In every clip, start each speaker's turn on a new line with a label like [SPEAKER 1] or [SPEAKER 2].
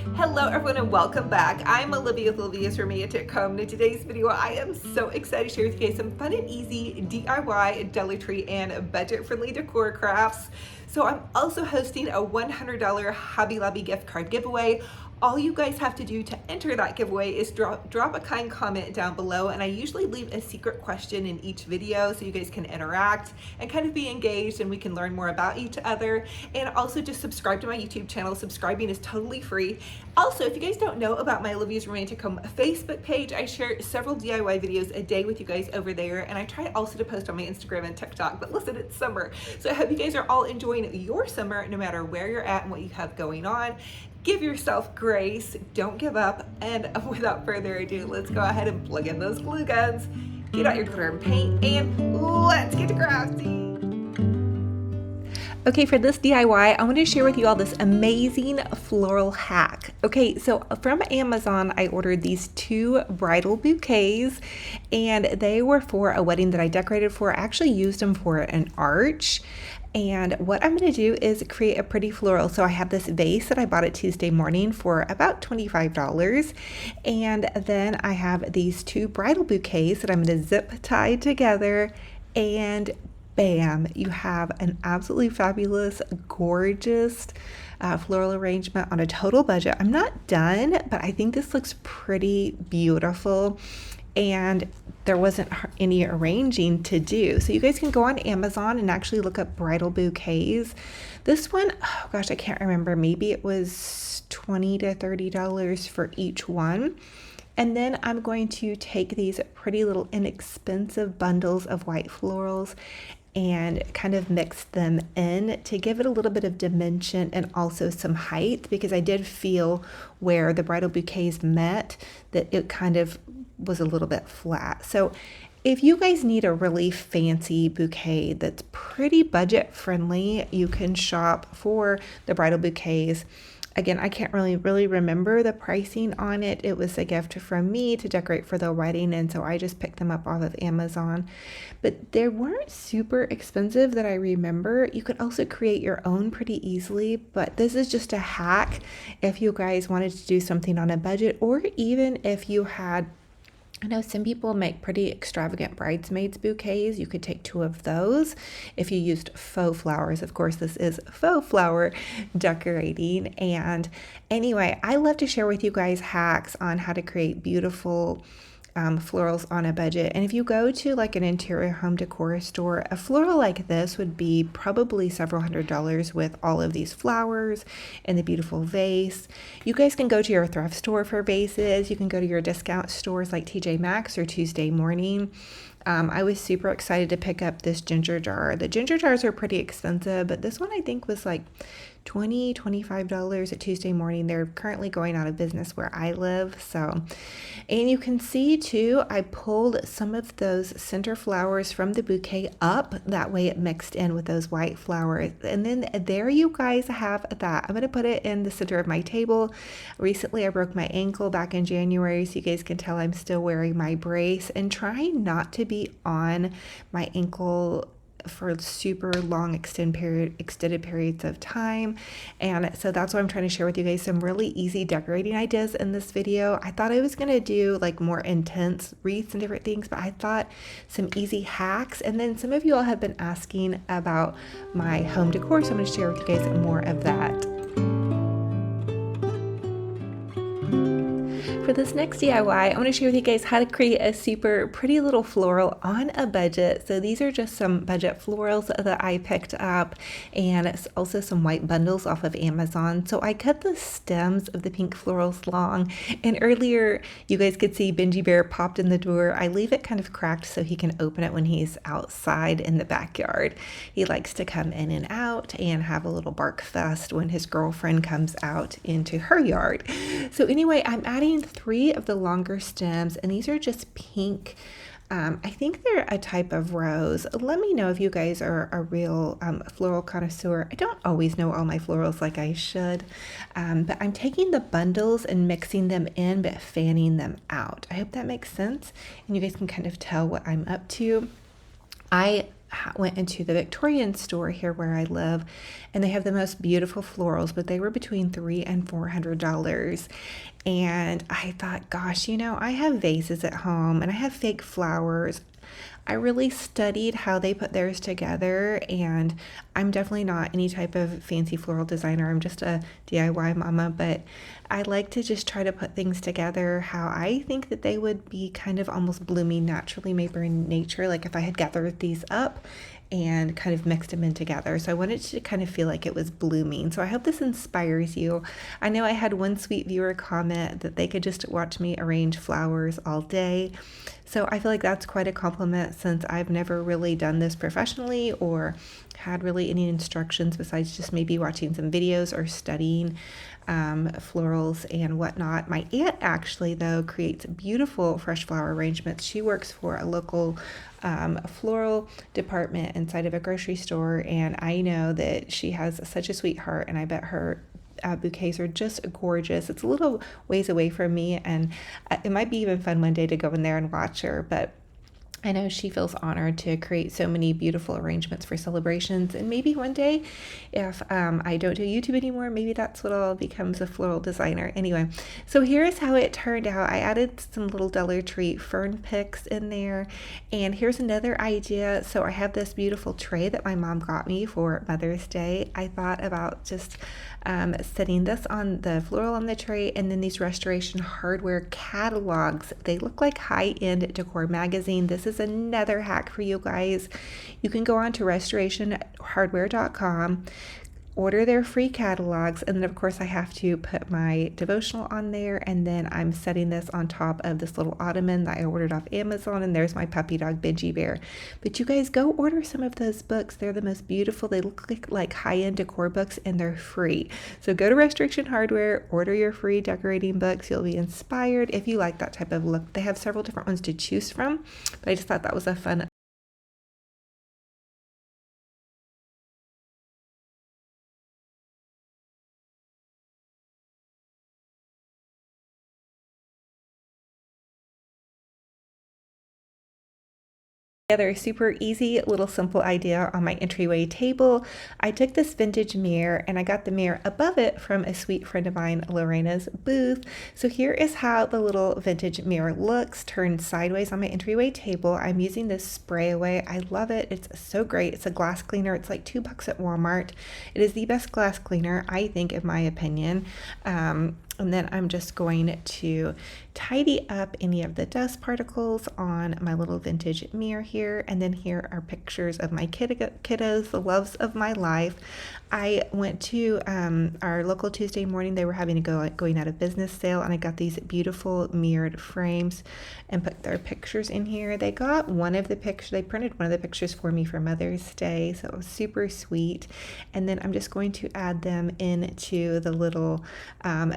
[SPEAKER 1] Hello everyone and welcome back. I'm Olivia with Olivia's Romantic Home. In today's video, I am so excited to share with you guys some fun and easy DIY, Dollar Tree, and budget-friendly decor crafts. So I'm also hosting a $100 Hobby Lobby gift card giveaway. All you guys have to do to enter that giveaway is drop a kind comment down below, and I usually leave a secret question in each video so you guys can interact and kind of be engaged and we can learn more about each other. And also just subscribe to my YouTube channel. Subscribing is totally free. Also, if you guys don't know about my Olivia's Romantic Home Facebook page, I share several DIY videos a day with you guys over there, and I try also to post on my Instagram and TikTok, but listen, it's summer. So I hope you guys are all enjoying your summer no matter where you're at and what you have going on. Give yourself grace, don't give up, and without further ado, let's go ahead and plug in those glue guns, get out your glitter and paint, and let's get to crafting. Okay, for this DIY, I want to share with you all this amazing floral hack. Okay, so from Amazon, I ordered these 2 bridal bouquets, and they were for a wedding that I decorated for. I actually used them for an arch. And what I'm going to do is create a pretty floral. So I have this vase that I bought at Tuesday Morning for about $25. And then I have these 2 bridal bouquets that I'm going to zip tie together, and bam, you have an absolutely fabulous, gorgeous floral arrangement on a total budget. I'm not done, but I think this looks pretty beautiful. And there wasn't any arranging to do. So you guys can go on Amazon and actually look up bridal bouquets. This one, oh gosh, I can't remember. Maybe it was $20 to $30 for each one. And then I'm going to take these pretty little inexpensive bundles of white florals and kind of mix them in to give it a little bit of dimension and also some height, because I did feel where the bridal bouquets met that it kind of was a little bit flat. So if you guys need a really fancy bouquet that's pretty budget friendly, you can shop for the bridal bouquets. Again, I can't really remember the pricing on it. It was a gift from me to decorate for the wedding, and so I just picked them up off of Amazon. But they weren't super expensive that I remember. You could also create your own pretty easily, but this is just a hack if you guys wanted to do something on a budget, or even if you had, I know some people make pretty extravagant bridesmaids bouquets. You could take 2 of those if you used faux flowers. Of course, this is faux flower decorating. And anyway, I love to share with you guys hacks on how to create beautiful florals on a budget. And if you go to like an interior home decor store, a floral like this would be probably several $100s with all of these flowers and the beautiful vase. You guys can go to your thrift store for vases. You can go to your discount stores like TJ Maxx or Tuesday Morning. I was super excited to pick up this ginger jar. The ginger jars are pretty expensive, but this one I think was like $25 at Tuesday Morning. They're currently going out of business where I live. So, and you can see too, I pulled some of those center flowers from the bouquet up. That way it mixed in with those white flowers. And then there you guys have that. I'm going to put it in the center of my table. Recently, I broke my ankle back in January, so you guys can tell I'm still wearing my brace and trying not to be on my ankle for super long extended periods of time. And so that's why I'm trying to share with you guys some really easy decorating ideas in this video. I thought I was going to do like more intense wreaths and different things, but I thought some easy hacks. And then some of you all have been asking about my home decor, so I'm going to share with you guys more of that. For this next DIY, I want to share with you guys how to create a super pretty little floral on a budget. So these are just some budget florals that I picked up, and it's also some white bundles off of Amazon. So I cut the stems of the pink florals long, and earlier you guys could see Benji Bear popped in the door. I leave it kind of cracked so he can open it when he's outside in the backyard. He likes to come in and out and have a little bark fest when his girlfriend comes out into her yard. So anyway, I'm adding 3 of the longer stems, and these are just pink. I think they're a type of rose. Let me know if you guys are a real floral connoisseur. I don't always know all my florals like I should, but I'm taking the bundles and mixing them in, but fanning them out. I hope that makes sense, and you guys can kind of tell what I'm up to. I went into the Victorian store here where I live, and they have the most beautiful florals, but they were between $300 and $400. And I thought, gosh, I have vases at home and I have fake flowers. I really studied how they put theirs together, and I'm definitely not any type of fancy floral designer. I'm just a DIY mama, but I like to just try to put things together how I think that they would be kind of almost blooming naturally, maybe in nature, like if I had gathered these up and kind of mixed them in together. So I wanted to kind of feel like it was blooming. So I hope this inspires you. I know I had one sweet viewer comment that they could just watch me arrange flowers all day. So I feel like that's quite a compliment, since I've never really done this professionally or had really any instructions besides just maybe watching some videos or studying florals and whatnot. My aunt actually, though, creates beautiful fresh flower arrangements. She works for a local floral department inside of a grocery store, and I know that she has such a sweetheart, and I bet her bouquets are just gorgeous. It's a little ways away from me, and it might be even fun one day to go in there and watch her, but I know she feels honored to create so many beautiful arrangements for celebrations. And maybe one day, if I don't do YouTube anymore, maybe that's what I'll become, as a floral designer. Anyway, so here's how it turned out. I added some little Dollar Tree fern picks in there. And here's another idea. So I have this beautiful tray that my mom got me for Mother's Day. I thought about just setting this on the floral on the tray, and then these Restoration Hardware catalogs. They look like high-end decor magazine. This is another hack for you guys. You can go on to restorationhardware.com, order their free catalogs, and then of course I have to put my devotional on there, and then I'm setting this on top of this little ottoman that I ordered off Amazon, and there's my puppy dog Benji Bear. But you guys go order some of those books. They're the most beautiful. They look like high-end decor books, and they're free. So go to Restoration Hardware, order your free decorating books. You'll be inspired if you like that type of look. They have several different ones to choose from, but I just thought that was a fun together. Super easy little simple idea on my entryway table. I took this vintage mirror, and I got the mirror above it from a sweet friend of mine, Lorena's booth. So here is how the little vintage mirror looks turned sideways on my entryway table. I'm using this spray away. I love it. It's so great. It's a glass cleaner. It's like $2 at Walmart. It is the best glass cleaner, I think, in my opinion. And then I'm just going to tidy up any of the dust particles on my little vintage mirror here. And then here are pictures of my kiddos, the loves of my life. I went to our local Tuesday morning. They were having a going out of business sale, and I got these beautiful mirrored frames and put their pictures in here. They got one of the pictures, they printed one of the pictures for me for Mother's Day, so it was super sweet. And then I'm just going to add them into the little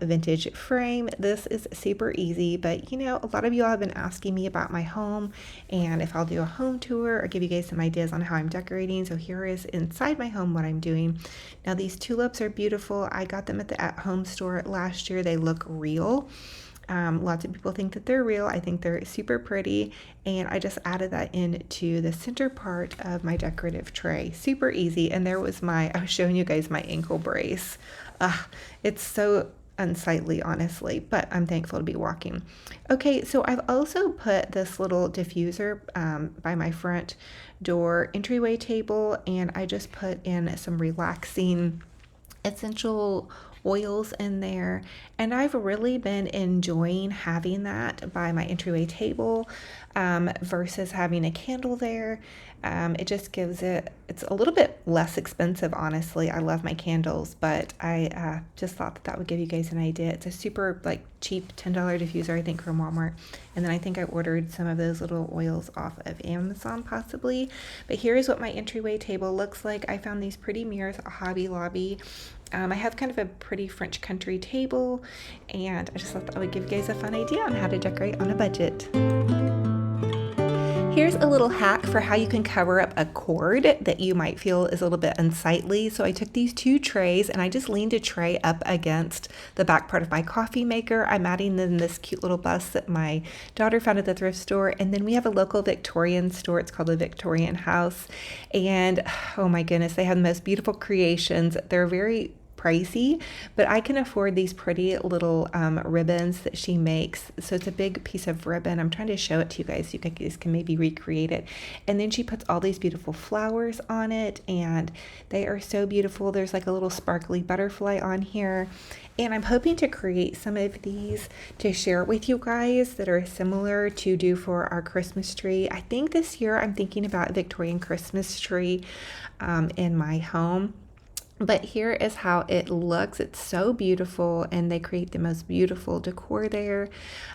[SPEAKER 1] vintage frame. This is super easy, but a lot of you all have been asking me about my home and if I'll do a home tour or give you guys some ideas on how I'm decorating. So here is inside my home what I'm doing. Now these tulips are beautiful. I got them at the at-home store last year. They look real. Lots of people think that they're real. I think they're super pretty, and I just added that into the center part of my decorative tray. Super easy. And there was I was showing you guys my ankle brace. It's so unsightly, honestly, but I'm thankful to be walking. Okay, so I've also put this little diffuser by my front door entryway table, and I just put in some relaxing essential oils in there, and I've really been enjoying having that by my entryway table versus having a candle there. It just gives it's a little bit less expensive, honestly. I love my candles, but I just thought that would give you guys an idea. It's a super cheap $10 diffuser, I think, from Walmart. And then I think I ordered some of those little oils off of Amazon possibly. But here's what my entryway table looks like. I found these pretty mirrors at Hobby Lobby. I have kind of a pretty French country table, and I just thought that would give you guys a fun idea on how to decorate on a budget. Here's a little hack for how you can cover up a cord that you might feel is a little bit unsightly. So I took these two trays and I just leaned a tray up against the back part of my coffee maker. I'm adding in this cute little bust that my daughter found at the thrift store. And then we have a local Victorian store. It's called the Victorian House. And oh my goodness, they have the most beautiful creations. They're very pricey, but I can afford these pretty little ribbons that she makes. So it's a big piece of ribbon. I'm trying to show it to you guys so you guys can maybe recreate it. And then she puts all these beautiful flowers on it, and they are so beautiful. There's like a little sparkly butterfly on here. And I'm hoping to create some of these to share with you guys that are similar to do for our Christmas tree. I think this year I'm thinking about a Victorian Christmas tree in my home. But here is how it looks. It's so beautiful, and they create the most beautiful decor there.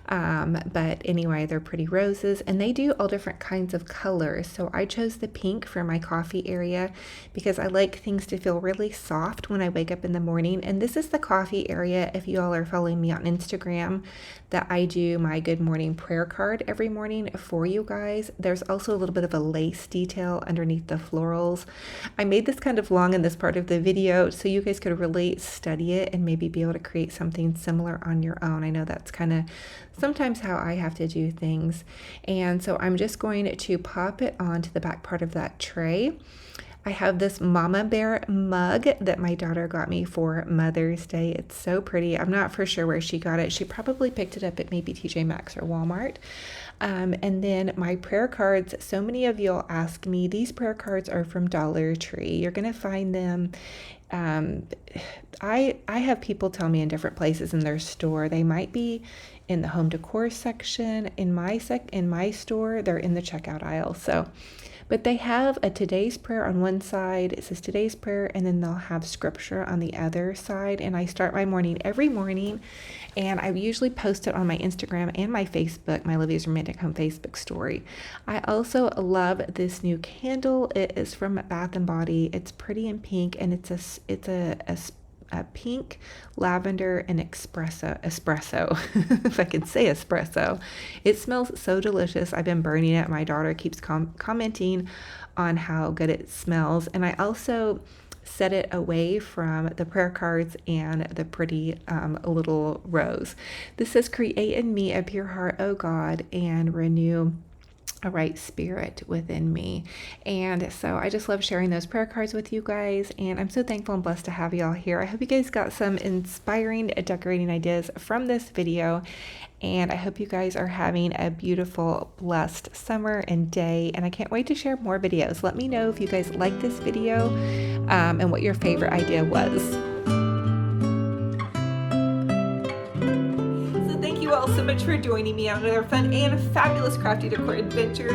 [SPEAKER 1] But anyway, they're pretty roses, and they do all different kinds of colors. So I chose the pink for my coffee area because I like things to feel really soft when I wake up in the morning. And this is the coffee area, if you all are following me on Instagram, that I do my good morning prayer card every morning for you guys. There's also a little bit of a lace detail underneath the florals. I made this kind of long in this part of the video so you guys could really study it and maybe be able to create something similar on your own. I know that's kind of sometimes how I have to do things. And so I'm just going to pop it onto the back part of that tray. I have this Mama Bear mug that my daughter got me for Mother's Day. It's so pretty. I'm not for sure where she got it. She probably picked it up at maybe TJ Maxx or Walmart. And then my prayer cards. So many of you'll ask me, these prayer cards are from Dollar Tree. You're going to find them. I have people tell me in different places in their store. They might be in the home decor section. In my store, they're in the checkout aisle. So, but they have a today's prayer on one side. It says today's prayer, and then they'll have scripture on the other side. And I start my morning every morning, and I usually post it on my Instagram and my Facebook, my Olivia's Romantic Home Facebook story. I also love this new candle. It is from Bath and Body. It's pretty in pink, and it's a pink, lavender, and espresso, if I can say espresso. It smells so delicious. I've been burning it. My daughter keeps commenting on how good it smells. And I also set it away from the prayer cards and the pretty little rose. This says, create in me a pure heart, O God, and renew a right spirit within me. And so I just love sharing those prayer cards with you guys, and I'm so thankful and blessed to have you all here. I hope you guys got some inspiring decorating ideas from this video, and I hope you guys are having a beautiful, blessed summer and day, and I can't wait to share more videos. Let me know if you guys like this video and what your favorite idea was. All so much for joining me on another fun and fabulous crafty decor adventure.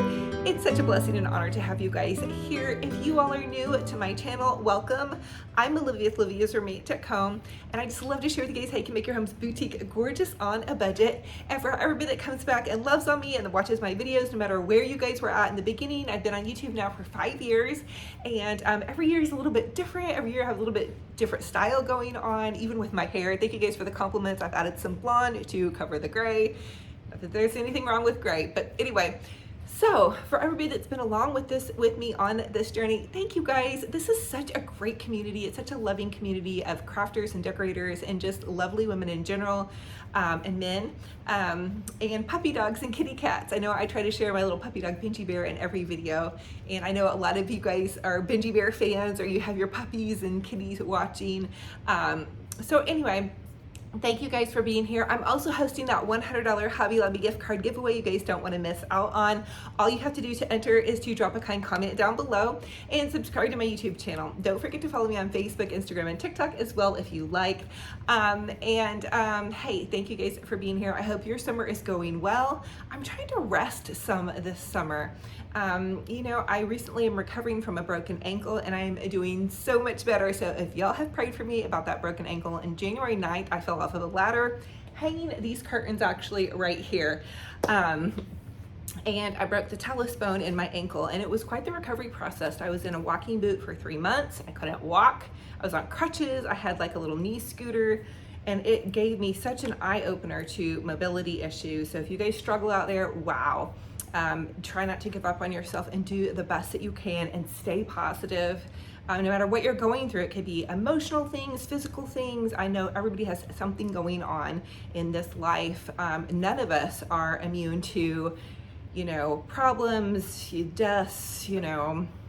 [SPEAKER 1] It's such a blessing and honor to have you guys here. If you all are new to my channel, welcome. I'm Olivia with Olivia's Romantic Home, and I just love to share with you guys how you can make your home's boutique gorgeous on a budget. And for everybody that comes back and loves on me and watches my videos, no matter where you guys were at in the beginning, I've been on YouTube now for 5 years, and every year is a little bit different. Every year I have a little bit different style going on, even with my hair. Thank you guys for the compliments. I've added some blonde to cover the gray. Not that there's anything wrong with gray, but anyway. So for everybody that's been along with me on this journey, thank you guys. This is such a great community. It's such a loving community of crafters and decorators and just lovely women in general, and men, and puppy dogs and kitty cats. I know I try to share my little puppy dog Benji Bear in every video, and I know a lot of you guys are Benji Bear fans, or you have your puppies and kitties watching. So anyway, thank you guys for being here. I'm also hosting that $100 Hobby Lobby gift card giveaway you guys don't want to miss out on. All you have to do to enter is to drop a kind comment down below and subscribe to my YouTube channel. Don't forget to follow me on Facebook, Instagram, and TikTok as well if you like. Hey, thank you guys for being here. I hope your summer is going well. I'm trying to rest some this summer. You know, I recently am recovering from a broken ankle, and I'm doing so much better. So if y'all have prayed for me about that broken ankle, on January 9th, I fell off of a ladder, hanging these curtains actually right here. And I broke the talus bone in my ankle, and it was quite the recovery process. I was in a walking boot for 3 months. I couldn't walk. I was on crutches. I had like a little knee scooter, and it gave me such an eye opener to mobility issues. So if you guys struggle out there, wow. Try not to give up on yourself and do the best that you can and stay positive. No matter what you're going through, it could be emotional things, physical things. I know everybody has something going on in this life. None of us are immune to, problems, deaths,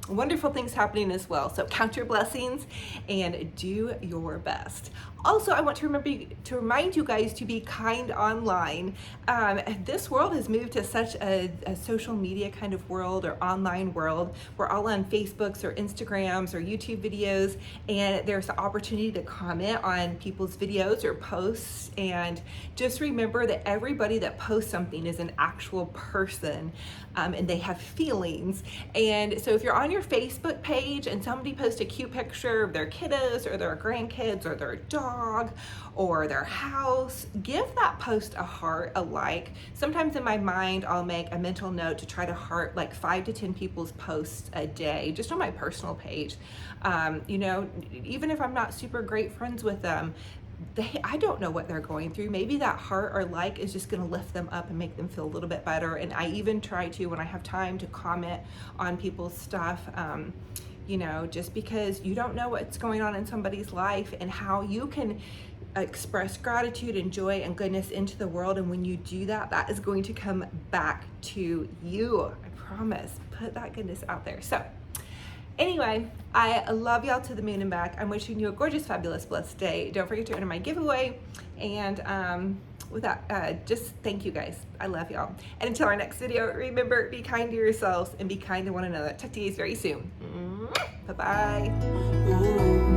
[SPEAKER 1] wonderful things happening as well. So count your blessings and do your best. Also, I want to remind you guys to be kind online. This world has moved to such a social media kind of world or online world. We're all on Facebooks or Instagrams or YouTube videos, and there's the opportunity to comment on people's videos or posts. And just remember that everybody that posts something is an actual person, and they have feelings. And so if you're on your Facebook page and somebody posts a cute picture of their kiddos or their grandkids or their dog or their house, give that post a heart, a like. Sometimes in my mind, I'll make a mental note to try to heart like 5 to 10 people's posts a day, just on my personal page. Even if I'm not super great friends with them, I don't know what they're going through. Maybe that heart or like is just going to lift them up and make them feel a little bit better. And I even try to, when I have time, to comment on people's stuff, just because you don't know what's going on in somebody's life and how you can express gratitude and joy and goodness into the world. And when you do that, that is going to come back to you. I promise. Put that goodness out there. So anyway, I love y'all to the moon and back. I'm wishing you a gorgeous, fabulous, blessed day. Don't forget to enter my giveaway. And with that, just thank you guys. I love y'all. And until our next video, remember, be kind to yourselves and be kind to one another. Talk to you guys very soon. Bye-bye.